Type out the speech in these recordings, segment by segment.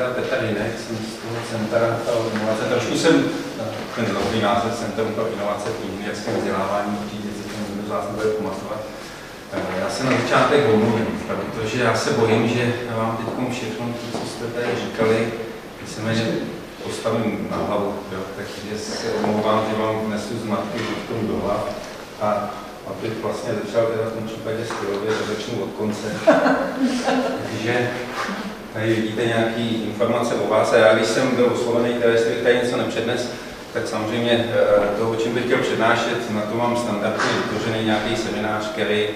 Petr Hinek, jsem z toho Centra pro inovace. Trošku jsem ten dlouhý název Centrum pro inovace v inženýrském vzdělávání, určitě si to někdo z vás nebude pamatovat. Já se na začátek omluvím, protože já se bojím, že vám teď všechno, co jste tady říkali, víceméně postavím na hlavu, takže se omlouvám, že vám vnesu zmatky do hlav. A abych vlastně začal teda v tom případě stylově, to začnu od konce. Takže tady vidíte nějaké informace o vás a já, když jsem byl oslovený, jestli bych tady něco nepřednes, tak samozřejmě to, o čem bych chtěl přednášet, na to mám standardně vytvořený nějaký seminář, který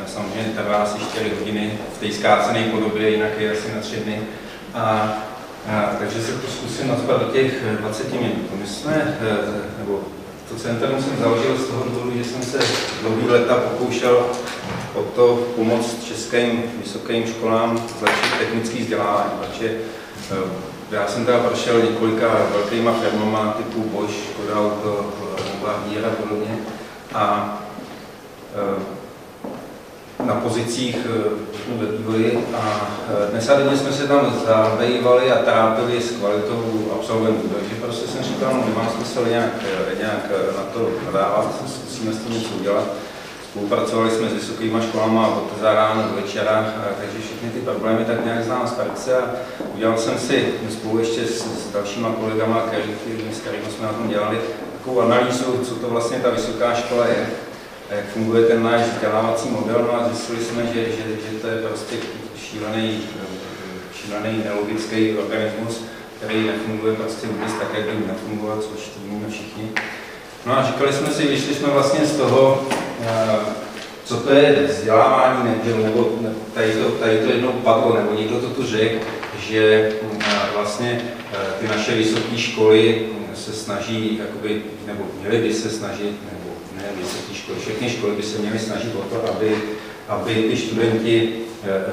samozřejmě trvá asi 4 hodiny v té zkrácené podobě, jinak je asi na 3 dny. Takže se to zkusím nazvat do těch 20 minut. My jsme, nebo to centrum jsem založil z toho důvodu, že jsem se dlouhý leta pokoušel o to pomoct českým vysokým školám zlepšit technické vzdělávání, protože já jsem teda prošel několika velkýma firmama typu Bosch, Škoda Auto, Bombardier a podobně a na pozicích ve vývoji a dnes a denně jsme se tam zabývali a trápili s kvalitou absolventů, takže prostě jsem říkal, no nemá smysl nějak na to nadávat, zkusíme s tím něco udělat. Spolupracovali jsme s vysokýma školama od rána do večera, takže všechny ty problémy tak nějak znám z praxe a udělal jsem si spolu ještě s dalšíma kolegama, s kterými jsme na tom dělali, takovou analýzu, co to vlastně ta vysoká škola je. Jak funguje ten náš vzdělávací model, no a zjistili jsme, že to je prostě šílený nelogický organismus, který nefunguje prostě vůbec tak, jak by měl fungovat, což víme všichni. No a říkali jsme si, vyšli jsme vlastně z toho, co to je vzdělávání, nebo tady to jednou padlo, nebo někdo to tu řekl, že vlastně ty naše vysoké školy se snaží, jakoby, nebo měly by se snažit, nebo ne vysoké školy, všechny školy by se měly snažit o to, aby ty studenti,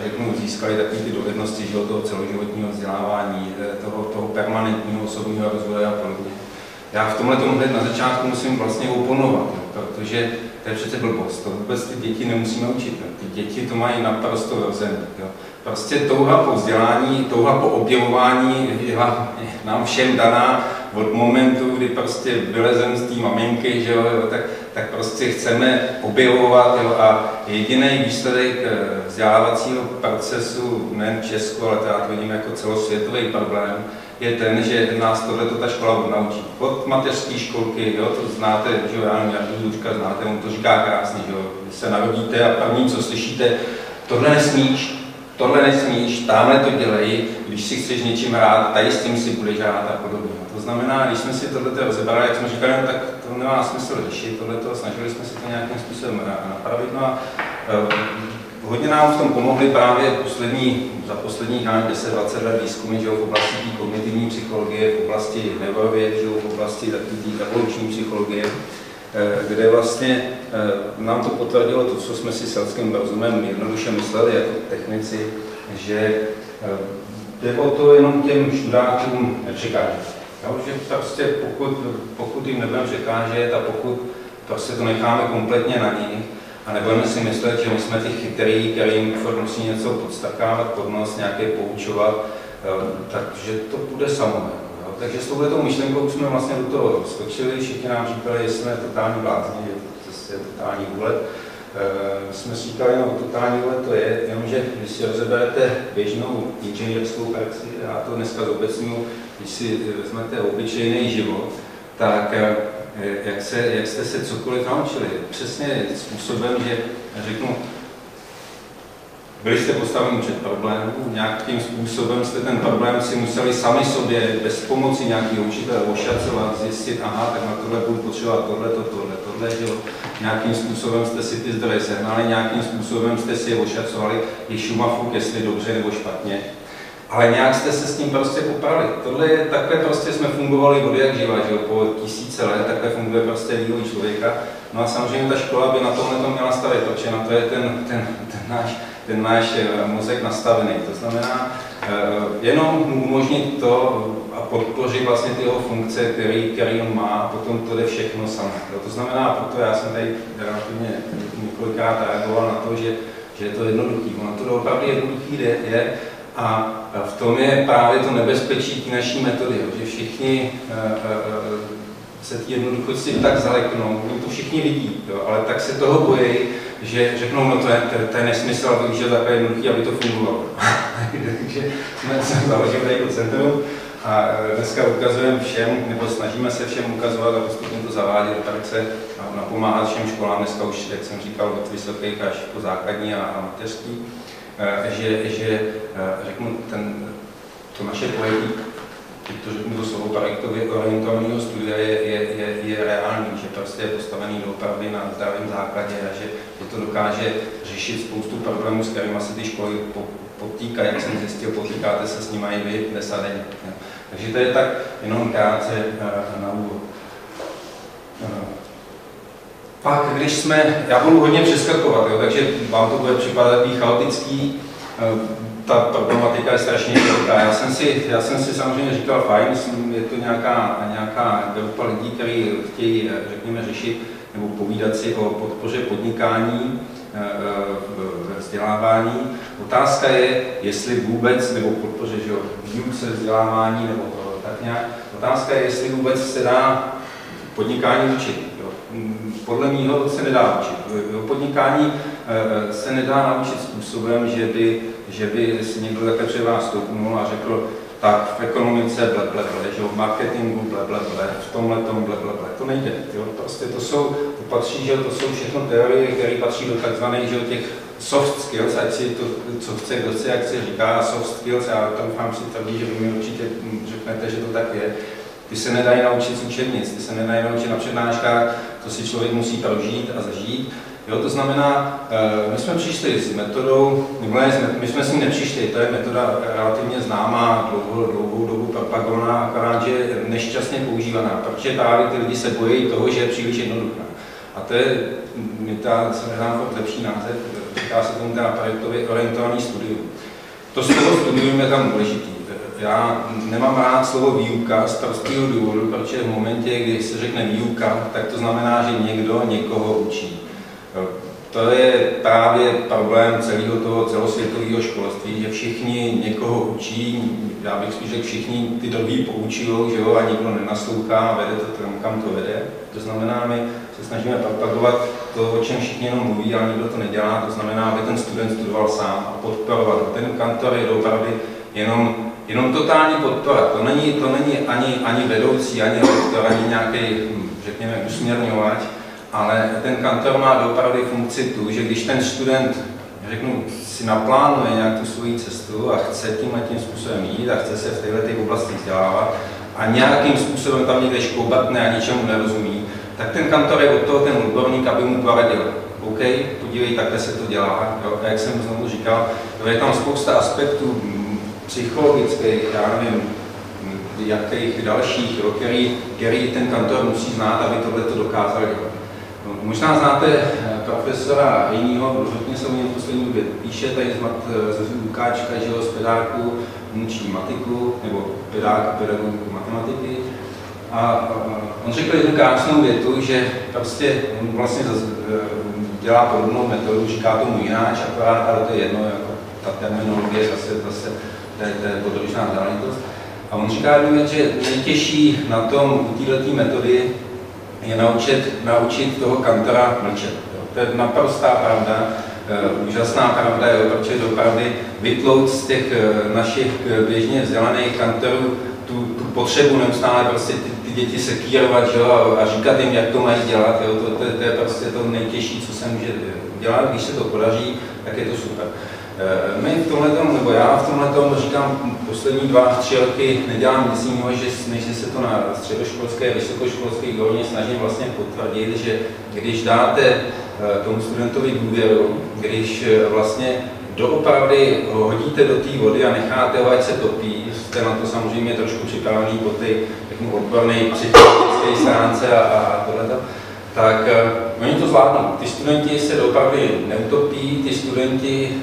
řeknu, získali takové ty dovednosti, že toho celoživotního vzdělávání, toho permanentního osobního rozvoje a podobně. Já v tomhle tomu hned na začátku musím vlastně oponovat, protože to je přece blbost, to vůbec ty děti nemusíme učit. Ty děti to mají naprosto vrozené. Prostě touha po vzdělání, touha po objevování je nám všem daná od momentu, kdy prostě vylezem z té maminky, že jo, tak prostě chceme objevovat, jo, a jediný výsledek vzdělávacího procesu nejen v Česku, ale to vidím jako celosvětový problém, je ten, že nás tohleto ta škola odnaučí. Od mateřské školky, jo, to znáte, že jo, já nevím, Jardu Zůčka znáte, on to říká krásně, že jo, když se narodíte a první, co slyšíte, tohle nesmíš, tamhle to dělej, když si chceš něčím hrát, tady s tím si budeš hrát a podobně. To znamená, když jsme si tohleto rozebrali, jak jsme říkali, no, tak to nemá smysl řešit, tohleto, snažili jsme se to nějakým způsobem napravit. No a hodně nám v tom pomohly právě za posledních 10-20 let výzkumy, že v oblasti kognitivní psychologie, v oblasti neurověd, v oblasti evoluční psychologie, kde vlastně nám to potvrdilo to, co jsme si selským rozumem jednoduše mysleli jako technici, že jde o to jenom těm študákům nepřekážet. Že prostě pokud jim nebudeme překážet a pokud prostě to necháme kompletně na nich, a nebudeme si myslet, že my jsme ty chytrý, kterým musí něco podstakávat pod nos, nějaké poučovat, takže to bude samo. Takže s touhletou myšlenkou jsme vlastně do toho skočili, všichni nám říkali, že jsme totální blázni, že to je totální úlet. Jsme si říkali, no totální úlet to je, jenomže když si rozeberete běžnou inženýrskou praxi, já to dneska zobecňuji, když si vezmete obyčejný život, tak jak jste se cokoliv naučili, přesně způsobem, že řeknu, byli jste postaveni před problémem, nějakým způsobem jste ten problém si museli sami sobě, bez pomoci nějakého učitele ošacovat, zjistit, aha, tak na tohle budu potřebovat tohle, že nějakým způsobem jste si ty zdroje sehnali, nějakým způsobem jste si je ošacovali, je šumafuk, jestli dobře nebo špatně. Ale nějak jste se s tím prostě poprali. Takhle prostě jsme fungovali od jak živa, že jo, po tisíce let, takhle funguje prostě vývoj člověka. No a samozřejmě ta škola by na tomhle to měla stavit, protože na to je ten náš mozek nastavený. To znamená, jenom mu umožnit to a podpořit vlastně ty jeho funkce, který on má, a potom to jde všechno samo. To znamená, proto já jsem tady relativně několikrát reagoval na to, že je to jednoduchý. Ono to opravdu jednoduchý je a v tom je právě to nebezpečí té naší metody, že všichni se ty jednoduchosti tak zaleknou, oni to všichni vidí, jo, ale tak se toho bojí, že řeknou, no to je nesmysl, aby využil takové jednoduchý, aby to fungovalo. Takže jsme založili tady to centrum a dneska ukazujeme všem, nebo snažíme se všem ukazovat a postupně to zavádět do praxe a napomáhat všem školám, dneska už, jak jsem říkal, od vysokých až po základní a mateřský, že řeknu, to naše pojetí, to řeknu to slovo projektově orientovaného studia je reálný, že prostě je postavený doopravdy na zdravém základě a že to dokáže řešit spoustu problémů, s kterými se ty školy potýkají, jak jsem zjistil, potýkáte se s nimi i vy dnes a denně. Takže to je tak jenom krátce na úvod. Pak, když já budu hodně přeskakovat, jo, takže vám to bude připadat takový chaotický, ta problematika je strašně široká. Já jsem si samozřejmě říkal, fajn, je to nějaká grupa lidí, kteří chtějí, řekněme, řešit nebo povídat si o podpoře podnikání, vzdělávání. Otázka je, jestli vůbec, nebo podpoře, že jo, výuce, vzdělávání, nebo tak nějak. Otázka je, jestli vůbec se dá podnikání učit. Jo. Podle mýho se nedá učit. Podnikání se nedá naučit způsobem, že by si někdo takhle před vás stoupnul a řekl, tak v ekonomice blablabla, že v marketingu blablabla, v tomhletom blablabla. To nejde. Jo. Prostě to patří, že to jsou všechno teorie, které patří do takzvaných, že těch soft skills, ať si to, co chce, kdo chce, jak se říká soft skills, já tam vám si tvrdí, že vy mi určitě řeknete, že to tak je. Ty se nedají naučit z učebnic, ty se nedají naučit na přednáškách, to si člověk musí prožít a zažít. Jo, to znamená, my jsme přišli s metodou, my jsme s ní nepřišli, to je metoda relativně známá, dlouhou dobu propagovaná, akorát, že je nešťastně používaná, protože právě ty lidi se bojí toho, že je příliš jednoduchá. A to je, se nedám fakt lepší název, říká se tomu teda projektově orientovaný studium. To slovo studium je tam důležitý. Já nemám rád slovo výuka z prostého důvodu, protože v momentě, kdy se řekne výuka, tak to znamená, že někdo někoho učí. To je právě problém celého toho celosvětového školství, že všichni někoho učí, já bych spíš řekl, všichni ty druhý poučují, že jo, a nikdo nenaslouchá, vede to tam, kam to vede. To znamená, my se snažíme propagovat to, o čem všichni jenom mluví, ale nikdo to nedělá, to znamená, aby ten student studoval sám a podporovat. Ten kantor je opravdu jenom totální podpora. To není ani vedoucí, ani lektor, ani nějaký, řekněme, usměrňovač, ale ten kantor má opravdu funkci tu, že když ten student, řeknu, si naplánuje nějak tu svoji cestu a chce tím způsobem jít a chce se v této oblasti vzdělávat a nějakým způsobem tam někde škoubatne a ničemu nerozumí, tak ten kantor je od toho ten odborník, aby mu poradil. OK, podívej, takhle se to dělá. Jo? A jak jsem znovu říkal, je tam spousta aspektů psychologických, já nevím, jakých dalších, jo, který ten kantor musí znát, aby tohle dokázal dělat. No, možná znáte profesora Hejního, hodně se o něm poslední době píše, tady z Lukáčka, že ho z pedagogů učí matiku, nebo pedagogiku matematiky. A on řekl jednu krásnou větu, že prostě on vlastně dělá podobnou metodu, říká tomu jináč, akorát, ale to je jedno, jako ta terminologie zase to je podružná záležitost. A on říká jednu věc, že nejtěžší na tom u této metody je naučit toho kantora mlčet. To je naprostá pravda, úžasná pravda, jo, protože dopravdy vytlout z těch našich běžně vzdělaných kantorů tu potřebu neustále prostě ty děti sekírovat, jo, a říkat jim, jak to mají dělat. Jo, to je prostě to nejtěžší, co se může dělat. Když se to podaří, tak je to super. My v tomhletom, nebo já v tomhletom říkám poslední 2-3 roky nedělám nic jiného, než se to na středoškolské, vysokoškolské úrovni snažím vlastně potvrdit, že když dáte tomu studentovi důvěru, když vlastně doopravdy ho hodíte do té vody a necháte ho, ať se topí, jste na to samozřejmě trošku připravený po té odborné psychologické stránce a tohleto, tak oni to zvládnou. Ty studenti se doopravdy neutopí, ty studenti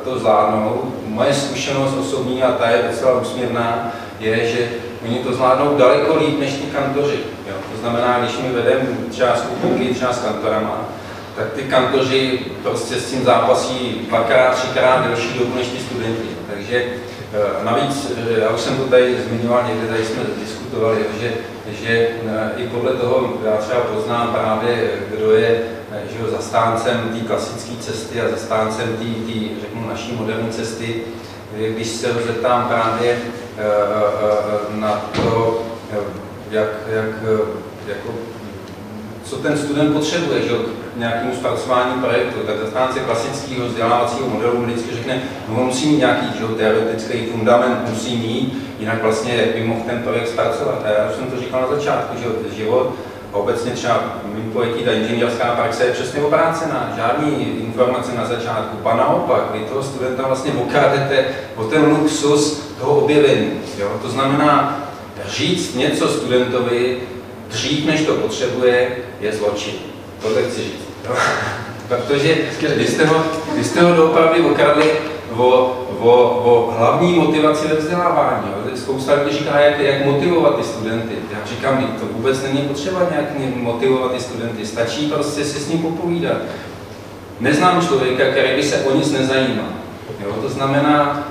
to zvládnou. Moje zkušenost osobní, a ta je docela úsměvná, je, že oni to zvládnou daleko líp než ty kantoři. Jo? To znamená, když my vedeme třeba skupinky, třeba s kantorama, tak ty kantoři prostě s tím zápasí 2x, 3x delší dobu než ty studenti. Takže Navíc, já už jsem to tady zmiňoval, někde tady jsme diskutovali, že i podle toho já třeba poznám právě, kdo je zastáncem té klasické cesty a zastáncem té, řeknu, naší moderní cesty, když se zeptám právě na to, co ten student potřebuje, že k nějakému zpracování projektu, tak zastánce klasického vzdělávacího modelu vždycky řekne, no on musí mít nějaký teoretický fundament, musí mít, jinak vlastně jak by mohl ten projekt zpracovat. A já už jsem to říkal na začátku, že život obecně třeba mým pojetí, ta inženýrská praxe je přesně obrácená, žádný informace na začátku, ba naopak, vy toho studenta vlastně okradete o ten luxus toho objevení. Jo? To znamená, říct něco studentovi dřív, než to potřebuje, je zločin. Tohle chci říct. Jo? Protože vy jste ho doopravdy okradli o hlavní motivaci ve vzdělávání. Jo? Spousta lidí říká, jak motivovat ty studenty. Já říkám, to vůbec není potřeba nějak motivovat ty studenty. Stačí prostě si s ním popovídat. Neznám člověka, který by se o nic nezajímal. Jo? To znamená,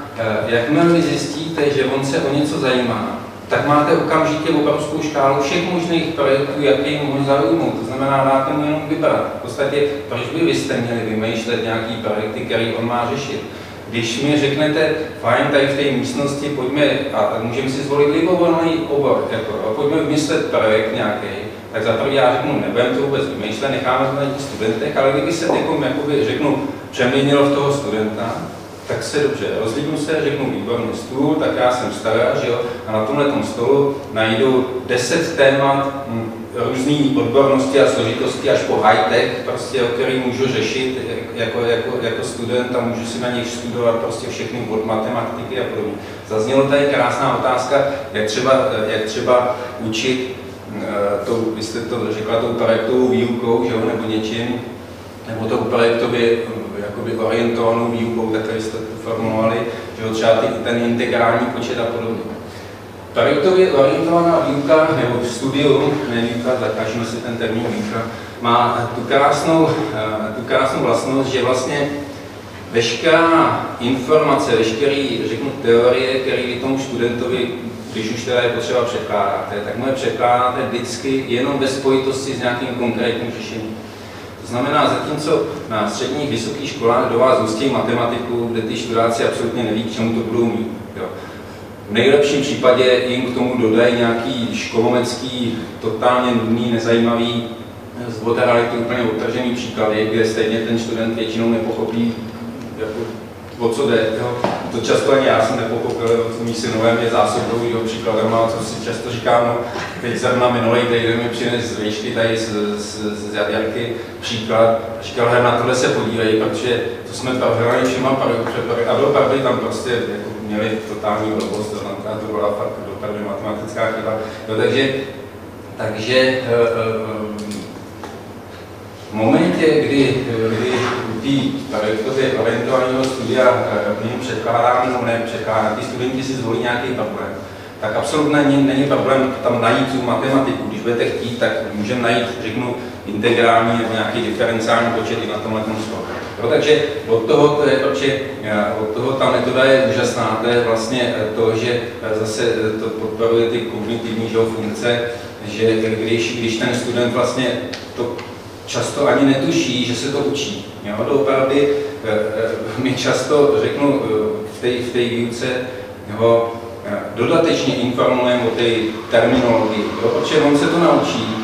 jakmile zjistíte, že on se o něco zajímá, tak máte okamžitě obrovskou škálu všech možných projektů, jaký může zaujmout. To znamená, dáte mu jenom vybrat. V podstatě, proč by vy jste měli vymýšlet nějaký projekty, který on má řešit? Když mi řeknete, fajn, tady v té místnosti, pojďme, a můžeme si zvolit libovolný obor, pojďme vymyslet projekt nějaký, tak za první já řeknu, nebudeme to vůbec vymýšlet, necháme to na těch studentech, ale kdyby se někomu, řeknu, přeměnilo v toho studenta, tak se dobře rozlídnu se, řeknu výborný stůl, tak já jsem stará, že jo, a na tomhle stolu najdu 10 témat různé odbornosti a složitosti až po high-tech, prostě, který můžu řešit jako student a můžu si na nich studovat prostě všechny od matematiky a podobně. Zaznělo tady krásná otázka, jak třeba učit, vy jste to řekla, tou projektovou výukou, že jo, nebo něčím, nebo tou projektově jakoby orientovanou výukou, takhle jste to formulovali, že jo, třeba ten integrální počet a podobně. Projektově orientovaná výuka, nebo studium, ne výuka, zakažíme si ten termín výuka, má tu krásnou vlastnost, že vlastně veškerá informace, veškerý, řeknu, teorie, které vy tomu studentovi, když už teda je potřeba překládáte, tak mu je překládáte vždycky jenom ve spojitosti s nějakým konkrétním řešením. To znamená, zatímco na středních vysokých školách do vás hustí matematiku, kde ty študáci absolutně neví, k čemu to budou mít. Jo. V nejlepším případě jim k tomu dodají nějaký školomecký, totálně nudný, nezajímavý, z reality úplně odtržený příklady, kde stejně ten student většinou nepochopí, jako, o co jde. Jo. To často ani já jsem nepochopil, mý synové mě zásobují jeho příkladem, a co si často říkám, no, teď zrovna minulý týden mi přines z výšky tady z Jaderky příklad a říkal, hej, na tohle se podívej, protože to jsme prohrali všema a byl pravdy tam prostě jako měli totální blbost, to byla fakt dopravdy matematická chyba. No, takže v momentě, kdy u té projektově orientovaného studia jim předkládáme nebo nepředkládáme, ty studenti si zvolí nějaký problém, tak absolutně není problém tam najít tu matematiku. Když budete chtít, tak můžeme najít, řeknu, integrální nebo nějaký diferenciální počet i na tomhle stolu. Takže od toho ta metoda je úžasná. To je vlastně to, že zase to podporuje ty kognitivní funkce, že když ten student vlastně to často ani netuší, že se to učí. Jo? Doopravdy my často, řeknu, v té výuce ho dodatečně informujeme o té terminologii, protože on se to naučí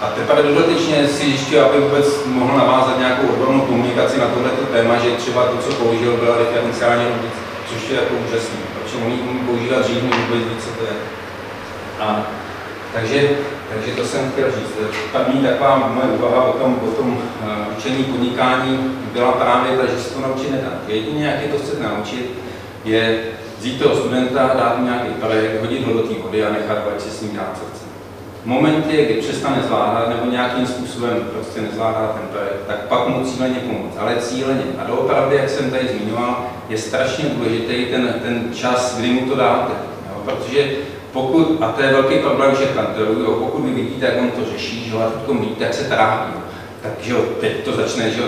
a teprve dodatečně si ještě, aby vůbec mohl navázat nějakou odbornou komunikaci na tohleto téma, že třeba to, co použil, byla diferenciální rovnice, což je jako úžasný, protože on ji umí používat dřív, než vůbec ví, co to je. Takže to jsem chtěl říct. První taková moje úvaha o tom učení podnikání byla právě ta, že se to naučit nedá. Jedině, jak je to chcete naučit, je vzít toho studenta, dát mu nějaký projekt, hodit ho do té vody a nechat, ať si s ním dát co chce. V momentě, kdy přestane zvládat nebo nějakým způsobem prostě nezvládá ten projekt, tak pak mu cíleně pomoct, ale cíleně. A doopravdy, jak jsem tady zmiňoval, je strašně důležitý ten čas, kdy mu to dáte. Jo? Protože pokud, a to je velký problém všech kantorů, pokud vy vidíte, jak on to řeší, že ho, a teď vidíte, jak se trápí, tak že jo, teď to začne, že jo,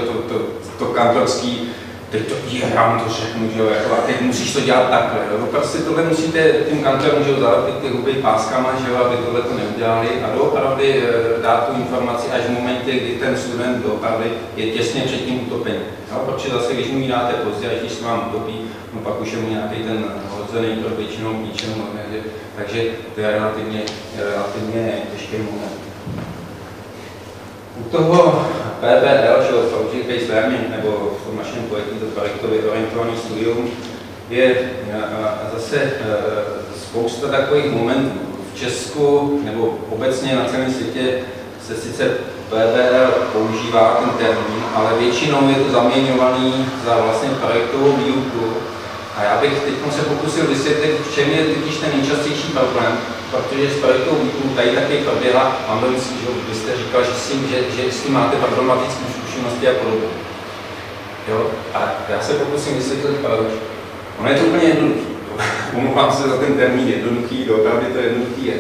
to kantorský teď to já vám to řeknu, že jo, jako, a teď musíš to dělat takhle, jo. Prostě tohle musíte tím kantorům, že jo, zalepit ty huby páskama, že jo, aby tohle to neudělali a doopravdy dát tu informaci až v momentě, kdy ten student doopravdy je těsně před tím utopením. Protože zase, když mu ji dáte pozdě, a když se vám utopí, no pak už je mu nějaký ten hodzený krok většinou k ničemu, takže to je relativně těžký moment. U toho PBL, že Project Based Learning, nebo v tom našem pojetí to projektově orientovaný studium, je zase spousta takových momentů. V Česku nebo obecně na celém světě se sice PBL používá ten termín, ale většinou je to zaměňovaný za vlastně projektovou výuku. A já bych teď se pokusil vysvětlit, v čem je totiž ten nejčastější problém, protože s projektovou výukou tady taky proběhla, mám myslím, že vy jste říkal, že s tím máte problematické zkušenosti a podobně. Jo? A já se pokusím vysvětlit proč. Ono je to úplně jednoduchý. Omlouvám se za ten termín jednoduchý, doopravdy to jednoduchý je.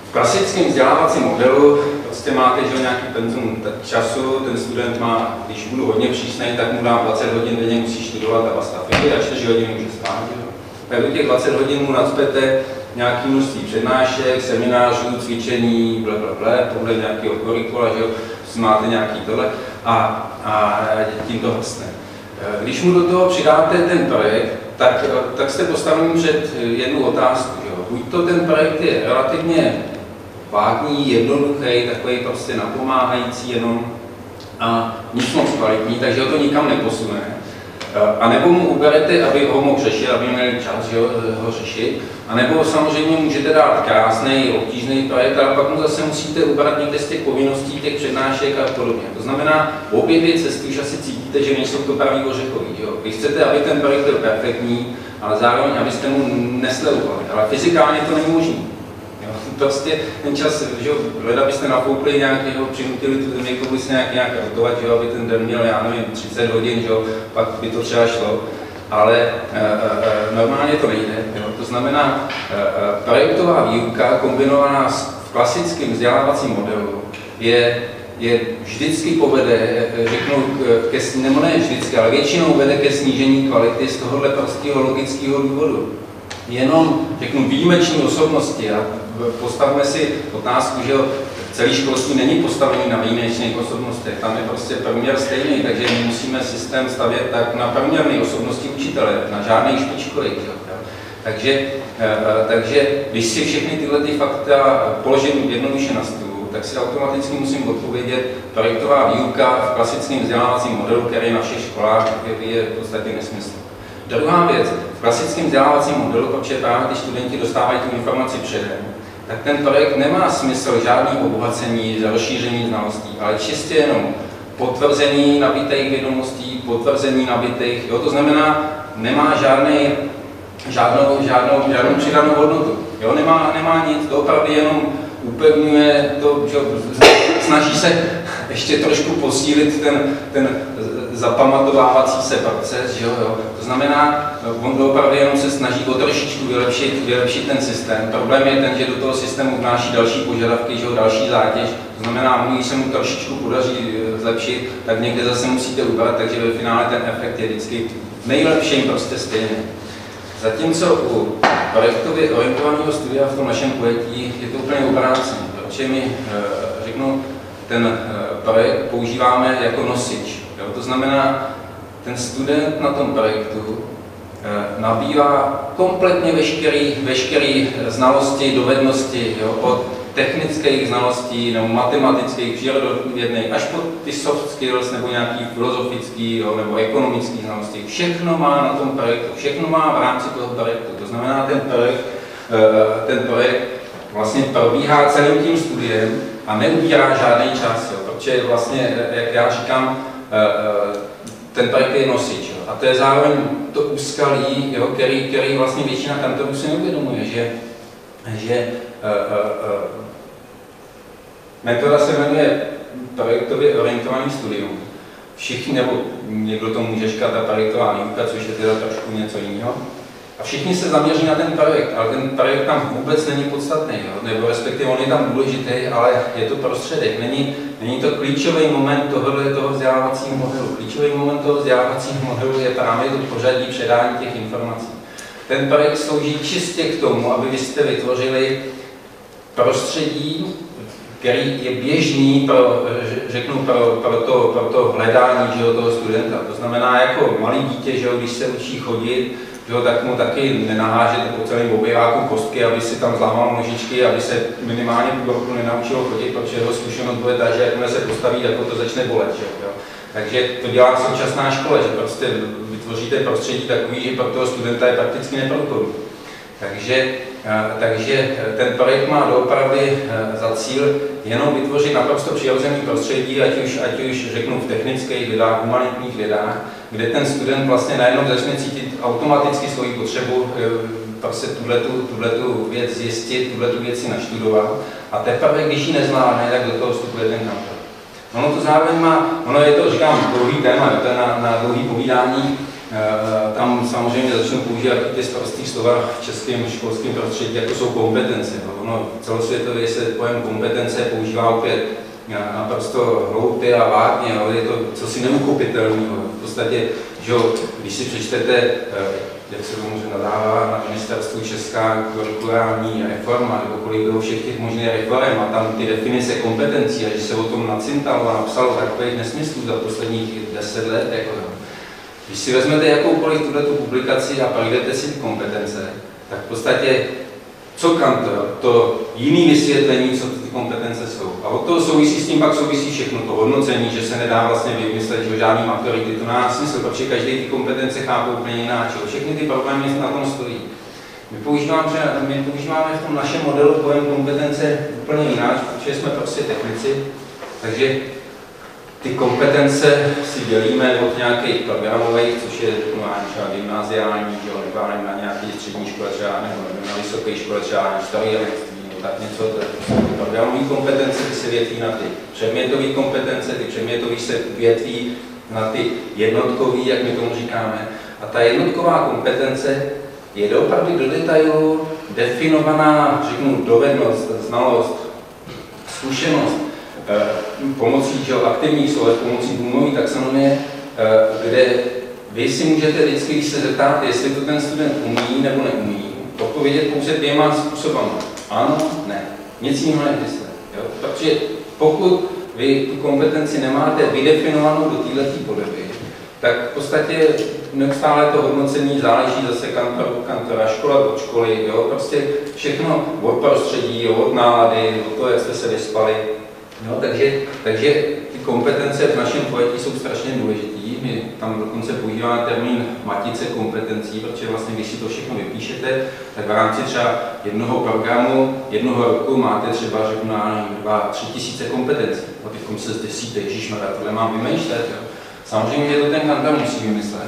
V klasickém vzdělávacím modelu prostě máte že nějaký penzum času, ten student má, když budu hodně přísnej, tak mu dám 20 hodin denně, musí studovat a basta. A 4 hodiny může spát. Tak do těch 20 hodin mu nacpete nějaké množství přednášek, seminářů, cvičení, blablabla, podle nějakého kurikula, že jo, máte nějaký tohle a tím to hasne. Když mu do toho přidáte ten projekt, tak jste postaveni před jednu otázku. Že jo. Buď to ten projekt je relativně vágní, jednoduchý, takový prostě napomáhající jenom a nic moc kvalitní, takže ho to nikam neposune. A nebo mu uberete, aby ho mohl řešit, aby měli čas že ho řešit. A nebo samozřejmě můžete dát krásný, obtížný projekt, ale pak mu zase musíte ubrat někde z těch povinností, těch přednášek a podobně. To znamená, obě dvě cesty už asi cítíte, že nejsou to pravý ořechový. Vy chcete, aby ten projekt byl perfektní, ale zároveň, abyste mu neslevovali. Ale fyzikálně to není možné. Prostě ten čas, že leda byste nakoupili nějakého, přinutili tu zeměkouli se nějak rotovat, že aby ten den měl, já nevím, 30 hodin, že pak by to třeba šlo, ale normálně to nejde. Jo. To znamená, projektová výuka kombinovaná v klasickém vzdělávacím modelu je vždycky povede, řeknu, nebo ne vždycky, ale většinou vede ke snížení kvality z tohohle prostého logického důvodu. Jenom, řeknu, výjimeční osobnosti a postavme si otázku, že celý školství není postavený na výjimečných osobnostech, tam je prostě průměr stejný, takže my musíme systém stavět tak na průměrné osobnosti učitele, na žádný špičkový. Takže když si všechny tyhle ty fakta položím jednoduše na stůl, tak si automaticky musím odpovědět, projektová výuka v klasickém vzdělávacím modelu, který na všech školách je v podstatě nesmysl. Druhá věc, v klasickém vzdělávacím modelu, protože právě když studenti dostávají tu informaci předem, tak ten projekt nemá smysl žádný obohacení, rozšíření znalostí, ale čistě jenom potvrzení nabitých vědomostí, potvrzení nabitých, jo, to znamená, nemá žádnou přidanou hodnotu, jo, nemá nic, to opravdu jenom upevňuje to, že snaží se ještě trošku posílit ten zapamatovávací se proces, že jo. To znamená, on opravdu jenom se snaží o trošičku vylepšit ten systém. Problém je ten, že do toho systému vnáší další požadavky, že jo, další zátěž. To znamená, když se mu trošičku podaří zlepšit, tak někde zase musíte ubrat, takže ve finále ten efekt je vždycky nejlepším prostě stejný. Zatímco u projektově orientovaného studia v tom našem pojetí je to úplně obrácené, protože my, řeknu, ten projekt používáme jako nosič. Jo? To znamená, ten student na tom projektu nabývá kompletně veškeré znalosti, dovednosti, jo? Od technických znalostí nebo matematických, přírodovědných, až po ty soft skills nebo nějaký filozofický jo? Nebo ekonomický znalosti. Všechno má na tom projektu, všechno má v rámci toho projektu. To znamená, ten projekt vlastně probíhá celým tím studiem a neubírá žádný čas, jo? Protože vlastně, jak já říkám, ten projekt je nosič. Jo? A to je zároveň to úskalí, jo? Který vlastně většina kantorů si neuvědomuje, že metoda se jmenuje projektově orientovaný studium. Všichni, nebo někdo to může říkat ta projektová výuka, což je teda trošku něco jiného. A všichni se zaměří na ten projekt, ale ten projekt tam vůbec není podstatný, jo? Nebo respektive on je tam důležitý, ale je to prostředek. Není to klíčový moment toho vzdělávacího modelu. Klíčový moment toho vzdělávacího modelu je právě to pořadí předání těch informací. Ten projekt slouží čistě k tomu, aby vy jste vytvořili prostředí, který je běžný pro to hledání, že jo, toho studenta. To znamená, jako malý dítě, že jo, když se učí chodit, že jo, tak mu taky nenahážete po celém obyváku kostky, aby si tam zlámal nožičky, aby se minimálně půl roku nenaučilo chodit, protože jeho zkušenost bude ta, že jakmile se postaví, jako to začne bolet. Že jo. Takže to dělá současná škola, že prostě vytvoříte prostředí takový, že pro toho studenta je prakticky neprůchodný. Takže ten projekt má doopravdy za cíl jenom vytvořit naprosto přirozený prostředí, ať už řeknu v technických vědách, humanitních vědách, kde ten student vlastně najednou začne cítit automaticky svoji potřebu prostě tuhletu věc zjistit, tuhletu věc si naštudovat a teprve, když ji nezvládne, tak do toho vstupuje ten kantor. Ono to zároveň má, ono je to, říkám, dlouhý téma, to je na dlouhý povídání. Tam samozřejmě začnu používat ty prostý slova v českém školském prostředí, jako jsou kompetence. Ono celosvětově se pojem kompetence používá opět naprosto hloupě a vágně, je to cosi neuchopitelného. V podstatě, že když si přečtete, jak se tomu nadává na ministerstvu česká kurikulární reforma, nebo kolik bylo všech těch možných reform, a tam ty definice kompetencí, a že se o tom nacintalo a napsalo takových nesmyslů za posledních 10 let, jako když si vezmete jakoukoliv tuto publikaci a projdete si ty kompetence, tak v podstatě co kantor, to jiný vysvětlení, co ty kompetence jsou. A od toho souvisí s tím pak souvisí všechno, to hodnocení, že se nedá vlastně vymyslet, že žádný maturity, to má smysl, protože každý ty kompetence chápe úplně jináč. Všechny ty problémy na tom stojí. My používáme v tom našem modelu pojem kompetence úplně jináč, protože jsme prostě technici, takže ty kompetence si dělíme od nějakých programových, což je třeba gymnáziální, nebo na nějaké střední škole třeba, nebo na vysoké škole třeba historielectví, nebo tak něco. Ty programové kompetence ty se větví na ty předmětové kompetence, ty předmětové se větví na ty jednotkové, jak my tomu říkáme. A ta jednotková kompetence je opravdu do detailu definovaná, řeknu, dovednost, znalost, zkušenost, pomocí aktivních slov, pomocí Bloomové taxonomie, kde vy si můžete vždycky, když se zeptáte, jestli to ten student umí nebo neumí, odpovědět pouze 2 způsoby. Ano, ne. Nic jiného neexistuje. Protože pokud vy tu kompetenci nemáte vydefinovanou do této podoby, tak v podstatě neustále to hodnocení záleží zase kantora, škola od školy, jo? Prostě všechno od prostředí, od nálady, od toho, jak jste se vyspali. No, takže ty kompetence v našem pojetí jsou strašně důležitý. My tam dokonce používáme termín matice kompetencí, protože vlastně, když si to všechno vypíšete, tak v rámci třeba jednoho programu, jednoho roku máte třeba, řeknu, 2–3 tisíce kompetencí. A teď se zdesíte, ježišmarja, tohle mám vymýšlet. Jo. Samozřejmě, že to ten kantor musí vymyslet.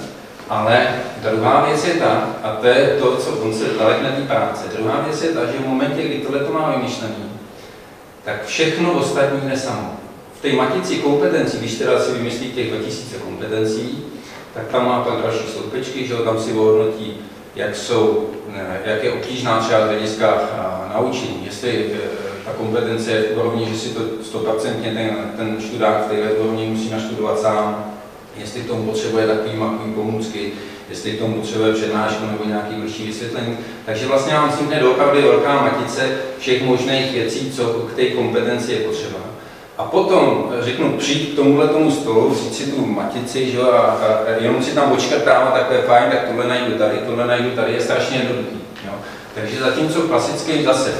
Ale druhá věc je ta, a to je to, co on se dalekne té práce, druhá věc je ta, že v momentě, kdy tohle to má vymyšlený, tak všechno ostatní jde samo. V té matici kompetencí, když teda si vymyslí těch 2000 kompetencí, tak tam má pak další sloupečky, že tam si ohodnotí, jak je obtížná třeba z hlediska naučení. Jestli ta kompetence je v úrovni, že si to 100% ten studák v této úrovni musí naštudovat sám, jestli k tomu potřebuje takový pomůcky, jestli k tomu potřebuje přednášku nebo nějaké bližší vysvětlení. Takže vlastně mám si opravdu velká matice všech možných věcí, co k té kompetenci je potřeba. A potom, řeknu, přijít k tomuhletomu stolu, vzít si tu matici, že, a jenom si tam odškrtávat, takhle fajn, tak tohle najdu tady, je strašně jednoduchý. Jo. Takže zatímco klasický zase,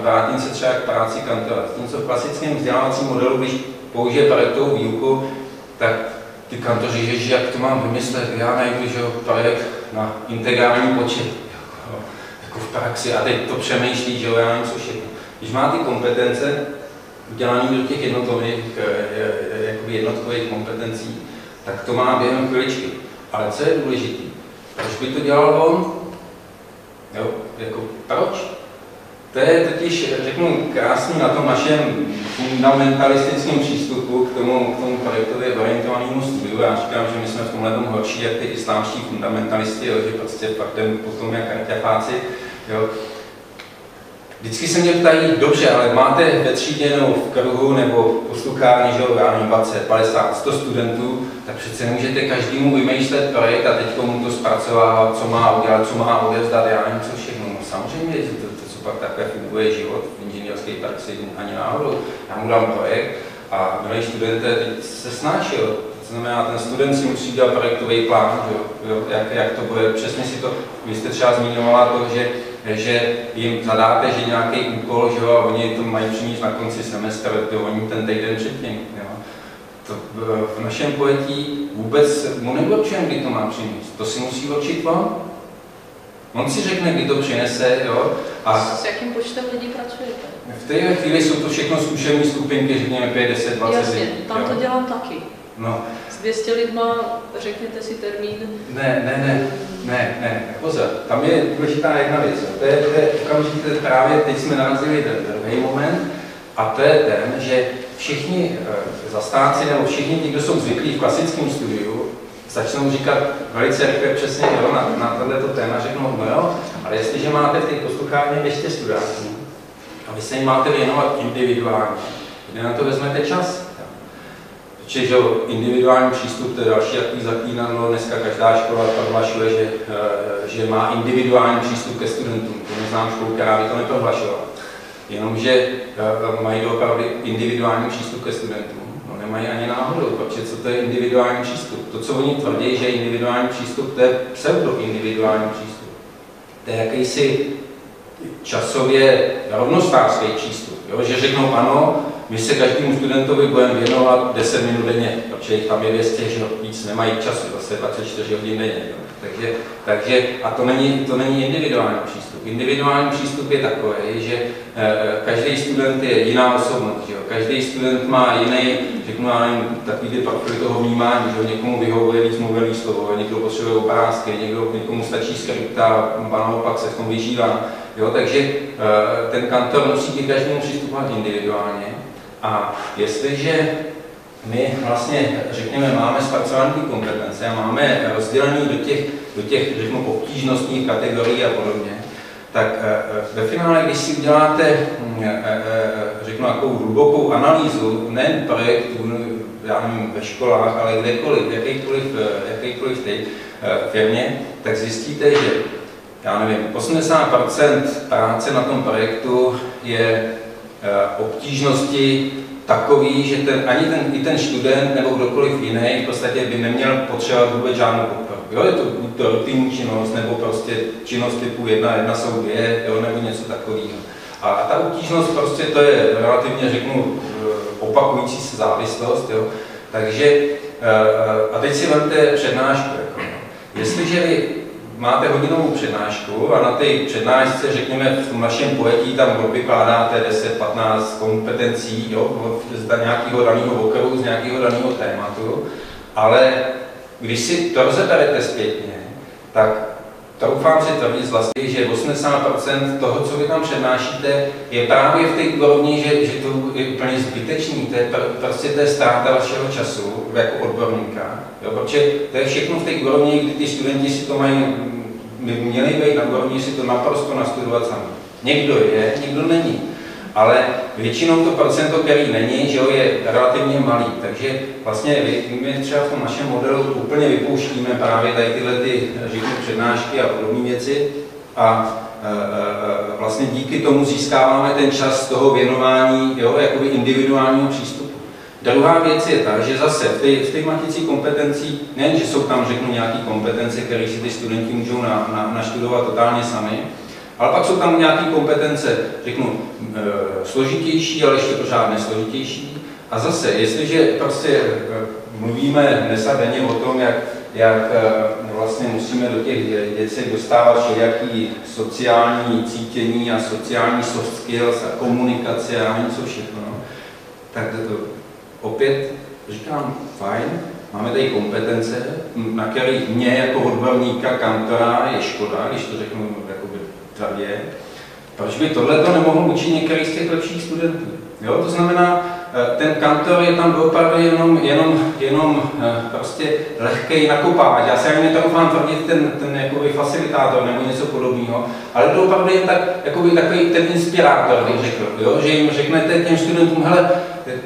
vrátím se třeba k práci kantora, zatímco v klasickém vzdělávacím modelu, když použije projektovou výuku, tak ty kantoři, ježiš, jak to mám vymyslet, já najdu, že projekt na integrální počet, jako v praxi, a teď to přemýšlí, že já nevím, co všechno. Když má ty kompetence udělané do těch jednotkových kompetencí, tak to má během chviličky. Ale co je důležité? Proč by to dělal on? Jo, jako proč? To je totiž, řeknu, krásný na tom našem fundamentalistickém přístupu k tomu projektově orientovanému studiu. Já říkám, že my jsme v tomhle tom horší, jak ty islámští fundamentalisti, jo, že prostě pak jdem potom jak karťafáci. Jo. Vždycky se mě ptají, dobře, ale máte ve třídě nebo v kruhu nebo posluchárně, že jo, 20, 50, 100 studentů, tak přece nemůžete každému vymýšlet projekt a teď mu to zpracovávat, co má udělat, co má odevzdat, já nevím, co všechno. No, samozřejmě, že to pak takhle funguje život v inženýrské praxi ani náhodou. Já mu dám projekt a milí studenté teď se snášel. To znamená, ten student si musí dělat projektový plán, jo, jak to bude. Přesně si to, vy jste třeba zmiňovala to, že jim zadáte, že nějaký úkol, že jo, a oni to mají přinést na konci semestru, oni ten týden předtím. Jo. To v našem pojetí vůbec mu neurčujeme, kdy to má přinést. To si musí určit on. On si řekne, kdy to přinese, jo. A s jakým počtem lidí pracujete? V té chvíli jsou to všechno zkušební skupinky, řekněme 5, 10, 20 Jasně, lidí. tam jo. to dělám taky. No. S 200 lidma řekněte si termín. Ne, pozor, tam je důležitá jedna věc. To je okamžitě právě, teď jsme narazili ten druhý moment, a to je ten, že všichni zastánci nebo všichni ti, kdo jsou zvyklí v klasickém studiu, začnou říkat velice rychle přesně jo, na tohleto téma, řeknou, no jo, ale jestliže máte v té posluchárně 200 studentů a vy se jim máte věnovat individuálně, kde na to vezmete čas? Protože že individuální přístup, to je další jaký zaklínadlo, dneska každá škola prohlašuje, že má individuální přístup ke studentům. To neznám školu, která by to neprohlašovala. Jenomže mají opravdu individuální přístup ke studentům. No nemají ani náhodou, protože co to je individuální přístup? To, co oni tvrdí, že je individuální přístup, to je pseudo-individuální přístup. To je jakýsi časově rovnostářský přístup. Jo? Že řeknou ano, my se každému studentovi budeme věnovat 10 minut denně, protože jich tam je 200, že víc nemají času, zase 24 hodin denně. Jo? Takže a to není individuální přístup. Individuální přístup je takový, že každý student je jiná osobnost. Že jo? Každý student má jiný, řeknu já nevím, takový ty profily toho vnímání, že někomu vyhovuje víc mluvený slovo, někdo potřebuje obrázky, někomu stačí skripta, a naopak se v tom vyžívá. Jo? Takže ten kantor musí k každému přistupovat individuálně. A jestliže my vlastně, řekněme, máme zpracované kompetence a máme rozdělené do těch řeknu, obtížnostních kategorií a podobně, tak ve finále, když si uděláte, řeknu, takovou hlubokou analýzu, nejen projektů, já nevím, ve školách, ale kdekoliv, jakýkoliv v té firmě, tak zjistíte, že, já nevím, 80% práce na tom projektu je obtížnosti takový, že i ten student nebo kdokoliv jiný v podstatě by neměl potřebovat vůbec žádnou podporu. Jo, je to buď to rutinní činnost, nebo prostě činnost typu 1 jsou 2, jo, nebo něco takového. A ta obtížnost prostě to je relativně, řeknu, opakující se závislost. Jo. Takže, a teď si vemte přednášku. Jako, jestliže vy máte hodinovou přednášku a na té přednášce, řekněme, v tom našem pojetí tam vykládáte 10-15 kompetencí, jo, z nějakého daného okruhu, z nějakého daného tématu, ale když si to rozeberete zpětně, tak doufám si tvrdit z vlasti, že 80% toho, co vy tam přednášíte, je právě v té úrovni, že to je úplně zbytečný, to je prostě to je ztráta vašeho času jako odborníka, jo, protože to je všechno v té úrovni, kdy ty studenti si to měli být na úrovni, si to naprosto nastudovat sami. Někdo je, někdo není. Ale většinou to procento, který není, že jo, je relativně malý. Takže vlastně my třeba v tom našem modelu úplně vypouštíme právě tady tyhle přednášky a podobné věci a vlastně díky tomu získáváme ten čas toho věnování, jo, jakoby individuálního přístupu. Druhá věc je ta, že zase v té matici kompetencí, nejen, že jsou tam, řeknu, nějaké kompetence, které si ty studenti můžou naštudovat totálně sami, ale pak jsou tam nějaké kompetence, řeknu, složitější, ale ještě pořád nesložitější. A zase, jestliže prostě mluvíme dnes a denně o tom, jak vlastně musíme do těch děcek dostávat všelijaký sociální cítění a sociální soft skills a komunikace a něco všechno, tak opět říkám, fajn, máme tady kompetence, na kterých mě jako odborníka, kantora je škoda, když to řeknu jakoby tvrdě, Proč by tohleto nemohl učit některý z těch lepších studentů? Jo? To znamená, ten kantor je tam opravdu jenom prostě lehkej nakopáč. Já se ani netroufám tvrdit ten jakoby facilitátor nebo něco podobného, ale to opravdu je tak, jakoby takový ten inspirátor, bych řekl, jo? Že jim řeknete těm studentům, hele,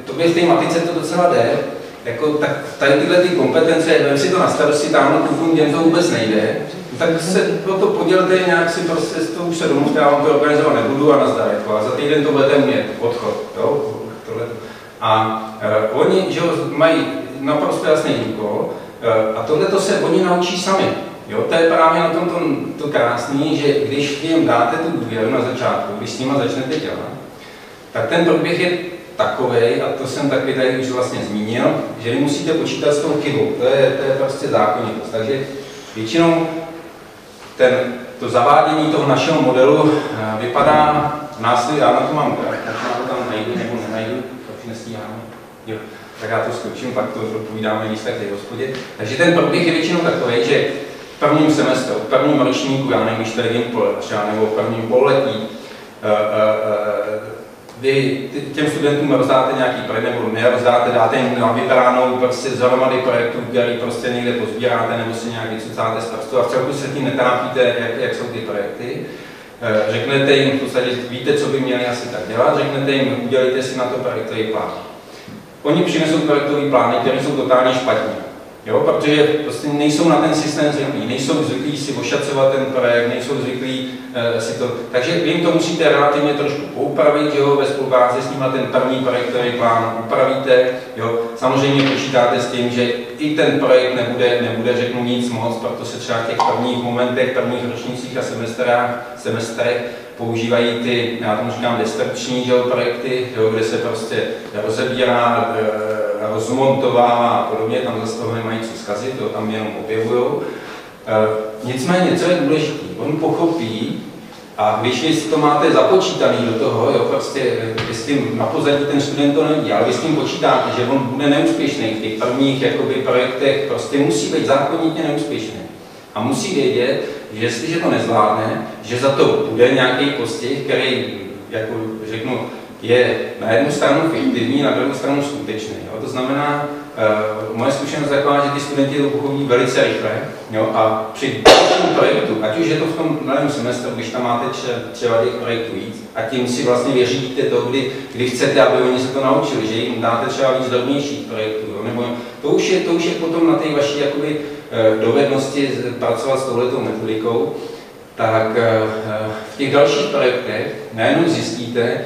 tobě v té matice to docela jde, jako, tak tady tyhle ty kompetence, vem si to na starosti, tamhle klukům, těm to vůbec nejde, tak se pro to podělte, nějak si prostě s tou už se domluvte, já vám to organizovat nebudu a nazdar, jako, a za týden to budete umět, odchod, jo, tohle. A oni, že mají naprosto jasný úkol a tohle se oni naučí sami. Jo, to je právě na tom to krásný, že když jim dáte tu důvěru na začátku, když s nima začnete dělat, tak ten proběh je takovej, a to jsem taky tady už vlastně zmínil, že vy musíte počítat s tou chybou. To je prostě zákonitost. Takže většinou to zavádění toho našeho modelu vypadá následně, já na to mám graf, možná to tam najdu nebo nenajdu, protože nestíháme. Jo, tak já to skočím, pak to propovídáme víc tak v hospodě. Takže ten proběh je většinou takový, že v prvním semestru, v prvním ročníku, já nevím, když to je Gimpol, třeba nebo v prvním pololetí, vy těm studentům rozdáte nějaký projekt, nebo nerozdáte, dáte jim na vybranou prostě zhromady projektů, který prostě někde pozbíráte, nebo si nějak vycucáte z prstu a v celku se tím netrápíte, jak jsou ty projekty. Řeknete jim v podstatě, víte, co by měli asi tak dělat, řeknete jim, udělejte si na to projektový plán. Oni přinesou projektový plány, které jsou totálně špatné. Jo, protože prostě nejsou na ten systém zvyklí, nejsou zvyklí si ošacovat ten projekt, nejsou zvyklí si to... Takže vy jim to musíte relativně trošku poupravit, že jo, ve spolupráci s nimi ten první projektový plán upravíte. Jo. Samozřejmě počítáte s tím, že i ten projekt nebude řeknu nic moc, proto se třeba v těch prvních momentech, prvních ročnících a semestrech používají ty, já tomu říkám, destrukční projekty, jo, kde se prostě rozebírá, rozmontovává a podobně, tam zase toho nemají co zkazit, to tam jenom objevujou. Nicméně, co je důležité, on pochopí, a když vy to máte započítaný do toho, jo, prostě vy s tím na pozadí ten student to nevidí, ale vy s tím počítáte, že on bude neúspěšný v těch prvních jakoby, projektech, prostě musí být zákonitě neúspěšný. A musí vědět, že jestliže to nezvládne, že za to bude nějaký postih, který, jako řeknu, je na jednu stranu fiktivní, na druhou stranu skutečný. Jo. To znamená, moje zkušenost je taková, že ty studenti to pochopí velice rychle, jo, a při dalším projektu, ať už je to v tom daném semestru, když tam máte třeba těch projektů víc, a tím si vlastně věříte to, kdy chcete, aby oni se to naučili, že jim dáte třeba víc drobnějších projektů, jo, nebo to už je potom na té vaší jakoby, dovednosti pracovat s touhletou metodikou, tak v těch dalších projektech najednou zjistíte,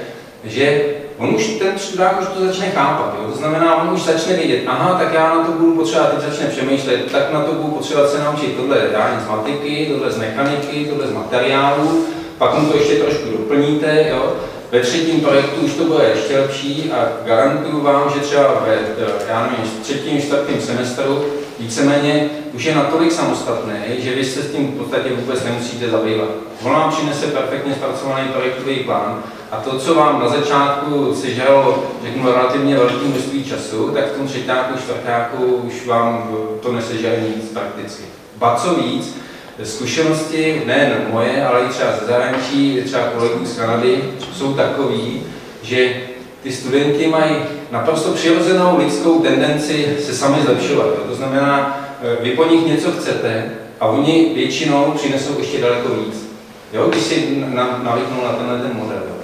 že on už ten studák už to začne chápat, jo? To znamená, on už začne vědět, aha, tak já na to budu potřebovat, teď začne přemýšlet, tak na to budu potřebovat se naučit tohle z matiky, tohle z mechaniky, tohle z materiálu, pak mu to ještě trošku doplníte, jo? Ve třetím projektu už to bude ještě lepší a garantuju vám, že třeba v třetím, čtvrtém semestru víceméně už je natolik samostatný, že vy se s tím v podstatě vůbec nemusíte zabývat. On vám přinese perfektně zpracovaný projektový plán a to, co vám na začátku sežralo, řeknu, relativně velký množství času, tak v tom třetíku, čtvrtáku už vám to nesežere nic prakticky. Ba co víc, zkušenosti nejen moje, ale i třeba ze zahraničí, třeba kolegů z Kanady, jsou takový, že ty studenti mají naprosto přirozenou lidskou tendenci se sami zlepšovat. To znamená, vy po nich něco chcete a oni většinou přinesou ještě daleko víc. Jo, když si navyknou na ten model. Jo.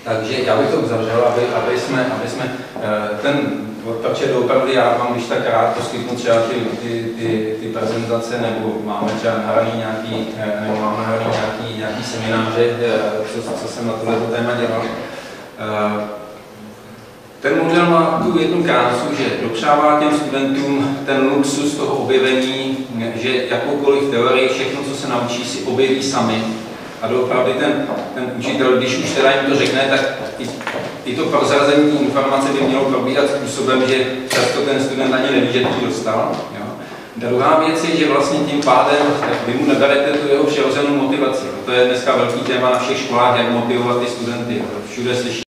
Takže já bych to uzavřel, aby jsme protože doopravdy já vám když tak rád poskytnu třeba ty prezentace, nebo máme třeba nahraný nějaký semináře, co jsem na tohle téma dělal. Ten model má tu jednu krásu, že dopřává těm studentům ten luxus toho objevení, že jakoukoliv teorii, všechno, co se naučí, si objeví sami. A doopravdy ten učitel, když už teda jim to řekne, tak i to prozrazení informace by mělo probíhat způsobem, že často ten student ani neví, že to dostal. Jo. Druhá věc je, že vlastně tím pádem vy mu neberete tu jeho přirozenou motivaci. To je dneska velký téma na všech školách, jak motivovat ty studenty. Všude slyší